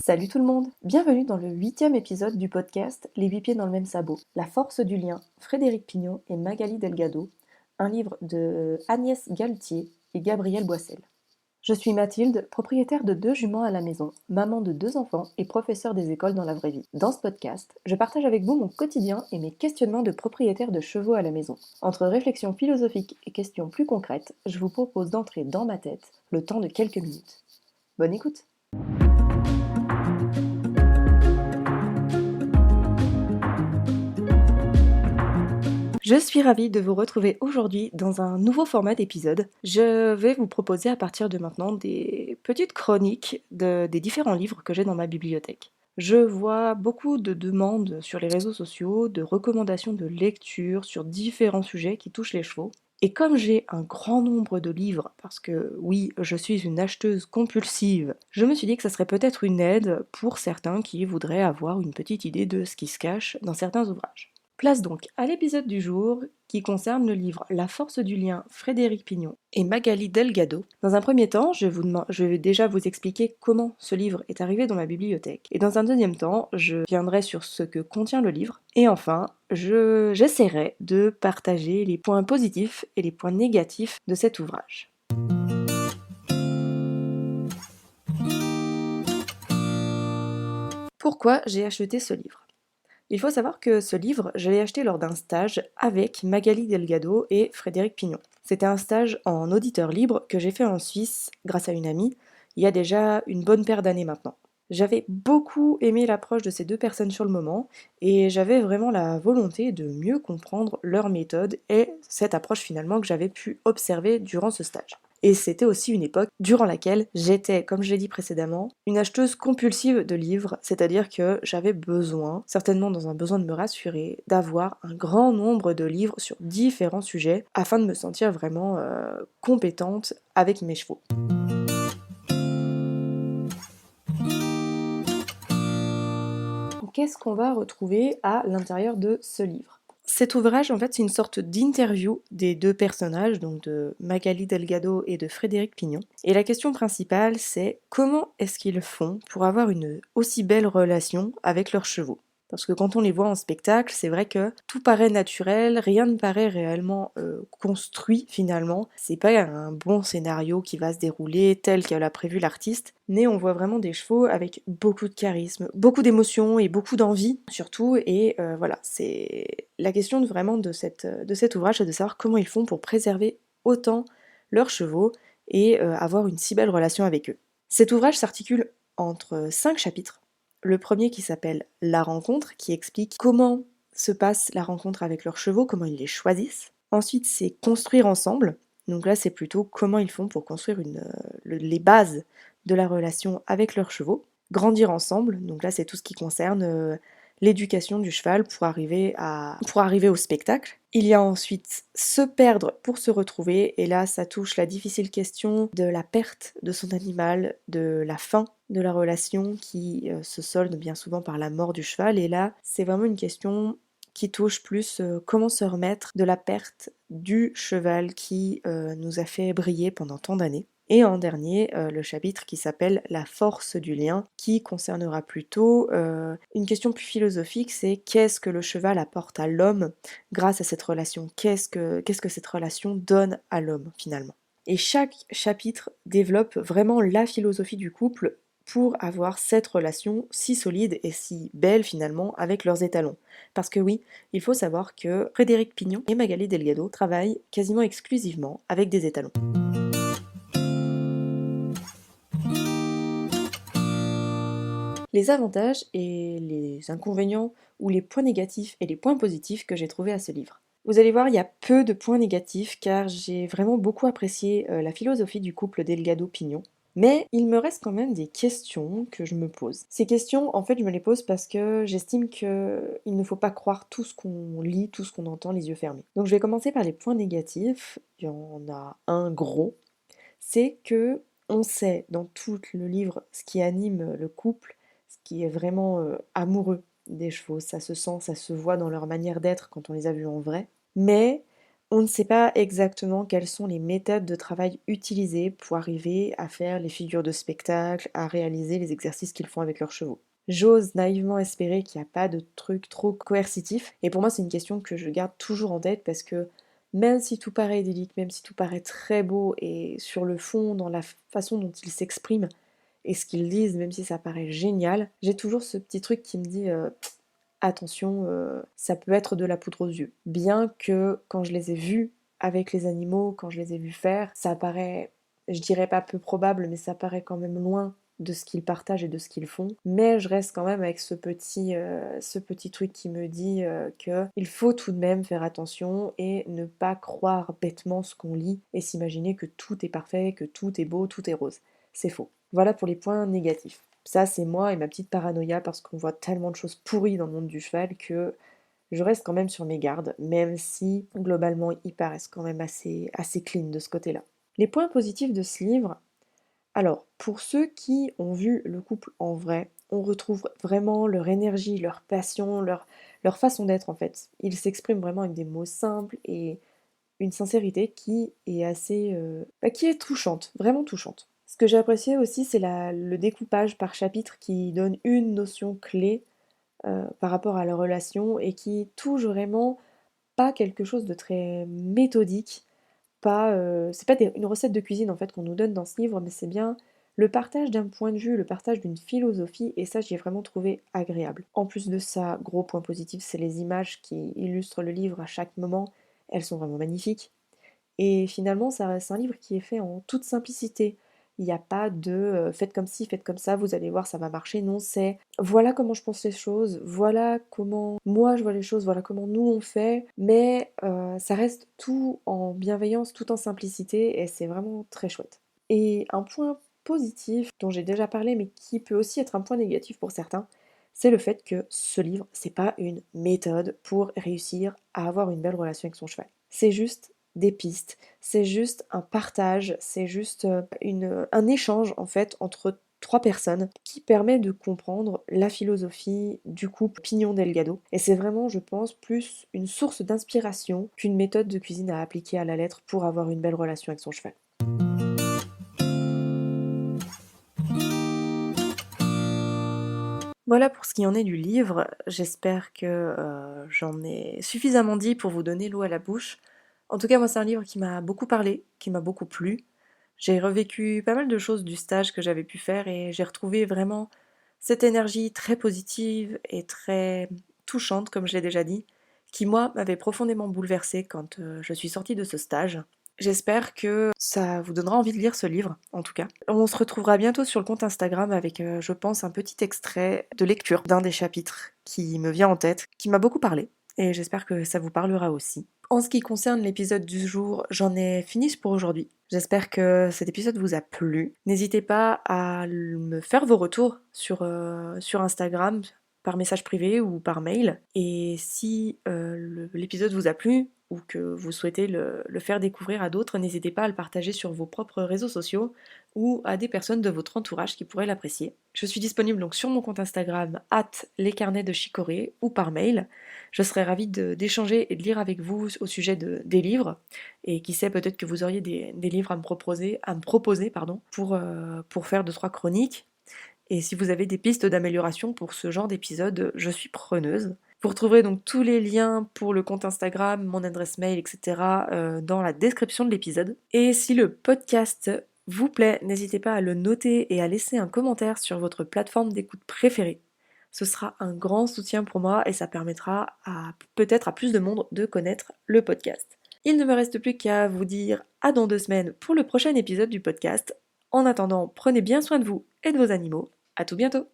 Salut tout le monde! Bienvenue dans le 8e épisode du podcast Les 8 pieds dans le même sabot. La force du lien, Frédéric Pignon et Magali Delgado, un livre de Agnès Galtier et Gabrielle Boissel. Je suis Mathilde, propriétaire de 2 juments à la maison, maman de 2 enfants et professeure des écoles dans la vraie vie. Dans ce podcast, je partage avec vous mon quotidien et mes questionnements de propriétaire de chevaux à la maison. Entre réflexions philosophiques et questions plus concrètes, je vous propose d'entrer dans ma tête le temps de quelques minutes. Bonne écoute! Je suis ravie de vous retrouver aujourd'hui dans un nouveau format d'épisode. Je vais vous proposer à partir de maintenant des petites chroniques des différents livres que j'ai dans ma bibliothèque. Je vois beaucoup de demandes sur les réseaux sociaux, de recommandations de lecture sur différents sujets qui touchent les chevaux. Et comme j'ai un grand nombre de livres, parce que oui, je suis une acheteuse compulsive, je me suis dit que ça serait peut-être une aide pour certains qui voudraient avoir une petite idée de ce qui se cache dans certains ouvrages. Place donc à l'épisode du jour qui concerne le livre La force du lien, Frédéric Pignon et Magali Delgado. Dans un premier temps, je vais déjà vous expliquer comment ce livre est arrivé dans ma bibliothèque. Et dans un deuxième temps, je viendrai sur ce que contient le livre. Et enfin, j'essaierai de partager les points positifs et les points négatifs de cet ouvrage. Pourquoi j'ai acheté ce livre ? Il faut savoir que ce livre, je l'ai acheté lors d'un stage avec Magali Delgado et Frédéric Pignon. C'était un stage en auditeur libre que j'ai fait en Suisse grâce à une amie, il y a déjà une bonne paire d'années maintenant. J'avais beaucoup aimé l'approche de ces deux personnes sur le moment et j'avais vraiment la volonté de mieux comprendre leur méthode et cette approche finalement que j'avais pu observer durant ce stage. Et c'était aussi une époque durant laquelle j'étais, comme je l'ai dit précédemment, une acheteuse compulsive de livres, c'est-à-dire que j'avais besoin, certainement dans un besoin de me rassurer, d'avoir un grand nombre de livres sur différents sujets afin de me sentir vraiment compétente avec mes chevaux. Qu'est-ce qu'on va retrouver à l'intérieur de ce livre ? Cet ouvrage, en fait, c'est une sorte d'interview des deux personnages, donc de Magali Delgado et de Frédéric Pignon. Et la question principale, c'est comment est-ce qu'ils font pour avoir une aussi belle relation avec leurs chevaux ? Parce que quand on les voit en spectacle, c'est vrai que tout paraît naturel, rien ne paraît réellement construit finalement. C'est pas un bon scénario qui va se dérouler tel qu'elle a prévu l'artiste, mais on voit vraiment des chevaux avec beaucoup de charisme, beaucoup d'émotions et beaucoup d'envie surtout. Et voilà, c'est la question vraiment de cet ouvrage, c'est de savoir comment ils font pour préserver autant leurs chevaux et avoir une si belle relation avec eux. Cet ouvrage s'articule entre 5 chapitres. Le premier qui s'appelle La rencontre, qui explique comment se passe la rencontre avec leurs chevaux, comment ils les choisissent. Ensuite, c'est Construire ensemble. Donc là, c'est plutôt comment ils font pour construire les bases de la relation avec leurs chevaux. Grandir ensemble. Donc là, c'est tout ce qui concerne l'éducation du cheval pour arriver au spectacle. Il y a ensuite Se perdre pour se retrouver, et là ça touche la difficile question de la perte de son animal, de la fin de la relation qui se solde bien souvent par la mort du cheval, et là c'est vraiment une question qui touche plus comment se remettre de la perte du cheval qui nous a fait briller pendant tant d'années. Et en dernier, le chapitre qui s'appelle La force du lien, qui concernera plutôt une question plus philosophique, c'est qu'est-ce que le cheval apporte à l'homme grâce à cette relation ? Qu'est-ce que cette relation donne à l'homme finalement ? Et chaque chapitre développe vraiment la philosophie du couple pour avoir cette relation si solide et si belle finalement avec leurs étalons. Parce que oui, il faut savoir que Frédéric Pignon et Magali Delgado travaillent quasiment exclusivement avec des étalons. Les avantages et les inconvénients, ou les points négatifs et les points positifs que j'ai trouvés à ce livre. Vous allez voir, il y a peu de points négatifs car j'ai vraiment beaucoup apprécié la philosophie du couple Delgado-Pignon. Mais il me reste quand même des questions que je me pose. Ces questions, en fait, je me les pose parce que j'estime qu'il ne faut pas croire tout ce qu'on lit, tout ce qu'on entend les yeux fermés. Donc je vais commencer par les points négatifs. Il y en a un gros. C'est que on sait dans tout le livre ce qui anime le couple, ce qui est vraiment amoureux des chevaux. Ça se sent, ça se voit dans leur manière d'être quand on les a vus en vrai. Mais On ne sait pas exactement quelles sont les méthodes de travail utilisées pour arriver à faire les figures de spectacle, à réaliser les exercices qu'ils font avec leurs chevaux. J'ose naïvement espérer qu'il n'y a pas de truc trop coercitif, et pour moi c'est une question que je garde toujours en tête parce que même si tout paraît idyllique, même si tout paraît très beau, et sur le fond, dans la façon dont ils s'expriment et ce qu'ils disent, même si ça paraît génial, j'ai toujours ce petit truc qui me dit attention, ça peut être de la poudre aux yeux. Bien que quand je les ai vus avec les animaux, quand je les ai vus faire, ça paraît, je dirais pas peu probable, mais ça paraît quand même loin de ce qu'ils partagent et de ce qu'ils font. Mais je reste quand même avec ce petit truc qui me dit que il faut tout de même faire attention et ne pas croire bêtement ce qu'on lit et s'imaginer que tout est parfait, que tout est beau, tout est rose. C'est faux. Voilà pour les points négatifs. Ça, c'est moi et ma petite paranoïa parce qu'on voit tellement de choses pourries dans le monde du cheval que je reste quand même sur mes gardes, même si globalement ils paraissent quand même assez clean de ce côté-là. Les points positifs de ce livre, alors pour ceux qui ont vu le couple en vrai, on retrouve vraiment leur énergie, leur passion, leur façon d'être en fait. Ils s'expriment vraiment avec des mots simples et une sincérité qui est qui est touchante, vraiment touchante. Ce que j'ai apprécié aussi, c'est le découpage par chapitre qui donne une notion clé par rapport à la relation et qui touche vraiment pas quelque chose de très méthodique, c'est pas une recette de cuisine en fait qu'on nous donne dans ce livre, mais c'est bien le partage d'un point de vue, le partage d'une philosophie, et ça j'ai vraiment trouvé agréable. En plus de ça, gros point positif, c'est les images qui illustrent le livre à chaque moment, elles sont vraiment magnifiques. Et finalement, ça reste un livre qui est fait en toute simplicité. Il n'y a pas de faites comme ci, faites comme ça, vous allez voir, ça va marcher. Non, c'est voilà comment je pense les choses, voilà comment moi je vois les choses, voilà comment nous on fait, mais ça reste tout en bienveillance, tout en simplicité, et c'est vraiment très chouette. Et un point positif dont j'ai déjà parlé, mais qui peut aussi être un point négatif pour certains, c'est le fait que ce livre, c'est pas une méthode pour réussir à avoir une belle relation avec son cheval. C'est juste des pistes, c'est juste un partage, c'est juste un échange en fait entre trois personnes qui permet de comprendre la philosophie du couple Pignon Delgado. Et c'est vraiment, je pense, plus une source d'inspiration qu'une méthode de cuisine à appliquer à la lettre pour avoir une belle relation avec son cheval. Voilà pour ce qui en est du livre. J'espère que j'en ai suffisamment dit pour vous donner l'eau à la bouche. En tout cas, moi, c'est un livre qui m'a beaucoup parlé, qui m'a beaucoup plu. J'ai revécu pas mal de choses du stage que j'avais pu faire et j'ai retrouvé vraiment cette énergie très positive et très touchante, comme je l'ai déjà dit, qui, moi, m'avait profondément bouleversée quand je suis sortie de ce stage. J'espère que ça vous donnera envie de lire ce livre, en tout cas. On se retrouvera bientôt sur le compte Instagram avec, je pense, un petit extrait de lecture d'un des chapitres qui me vient en tête, qui m'a beaucoup parlé, et j'espère que ça vous parlera aussi. En ce qui concerne l'épisode du jour, j'en ai fini pour aujourd'hui. J'espère que cet épisode vous a plu. N'hésitez pas à me faire vos retours sur Instagram, par message privé ou par mail. Et si l'épisode vous a plu ou que vous souhaitez le faire découvrir à d'autres, n'hésitez pas à le partager sur vos propres réseaux sociaux ou à des personnes de votre entourage qui pourraient l'apprécier. Je suis disponible donc sur mon compte Instagram @lescarnetsdechicorée ou par mail. Je serais ravie d'échanger et de lire avec vous au sujet des livres. Et qui sait, peut-être que vous auriez des livres à me proposer pour faire 2-3 chroniques. Et si vous avez des pistes d'amélioration pour ce genre d'épisode, je suis preneuse. Vous retrouverez donc tous les liens pour le compte Instagram, mon adresse mail, etc. Dans la description de l'épisode. Et si le podcast vous plaît, n'hésitez pas à le noter et à laisser un commentaire sur votre plateforme d'écoute préférée. Ce sera un grand soutien pour moi et ça permettra peut-être à plus de monde de connaître le podcast. Il ne me reste plus qu'à vous dire à dans 2 semaines pour le prochain épisode du podcast. En attendant, prenez bien soin de vous et de vos animaux. À tout bientôt!